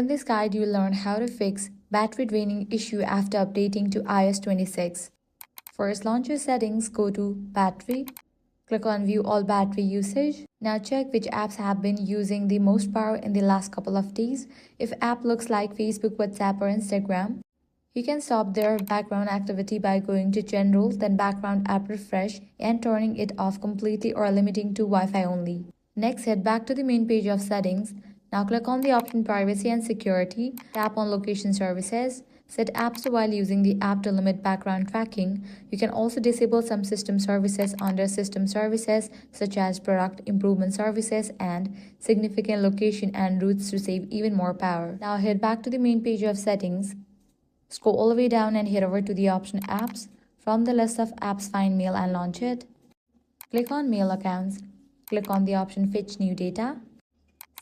In this guide, you'll learn how to fix battery draining issue after updating to iOS 26. First, launch your settings, go to Battery, click on View All Battery Usage. Now check which apps have been using the most power in the last couple of days. If app looks like Facebook, WhatsApp or Instagram, you can stop their background activity by going to General, then Background App Refresh and turning it off completely or limiting to Wi-Fi only. Next, head back to the main page of settings. Now click on the option Privacy and Security, tap on Location Services, set apps to while using the app to limit background tracking. You can also disable some system services under System Services such as Product Improvement Services and Significant Location and Routes to save even more power. Now head back to the main page of settings. Scroll all the way down and head over to the option Apps. From the list of apps, find Mail and launch it. Click on Mail Accounts. Click on the option Fetch New Data.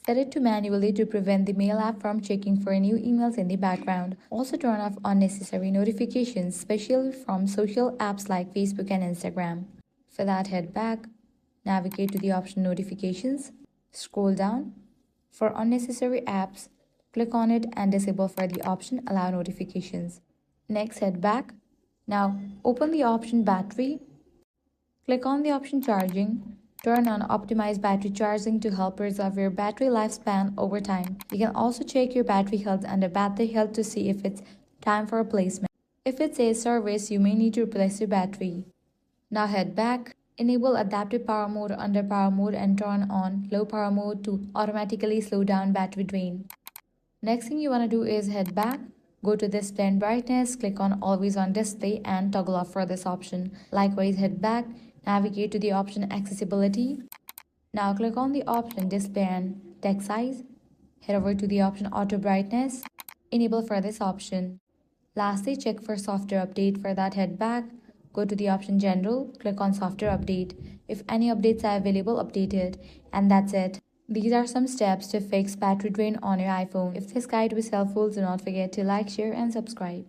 Set it to manually to prevent the Mail app from checking for new emails in the background. Also turn off unnecessary notifications, especially from social apps like Facebook and Instagram. For that, head back, navigate to the option Notifications, scroll down. For unnecessary apps, click on it and disable for the option Allow Notifications. Next, head back. Now, open the option Battery. Click on the option Charging. Turn on Optimize Battery Charging to help preserve your battery lifespan over time. You can also check your battery health under Battery Health to see if it's time for replacement. If it says service, you may need to replace your battery. Now head back. Enable Adaptive Power Mode under Power Mode and turn on Low Power Mode to automatically slow down battery drain. Next thing you want to do is head back, go to Display and Brightness, click on Always on Display and toggle off for this option. Likewise, head back, navigate to the option Accessibility. Now click on the option Display and Text Size. Head over to the option Auto Brightness. Enable for this option. Lastly, check for software update. For that, head back, go to the option General, click on Software Update. If any updates are available, update it. And that's it. These are some steps to fix battery drain on your iPhone. If this guide was helpful, do not forget to like, share and subscribe.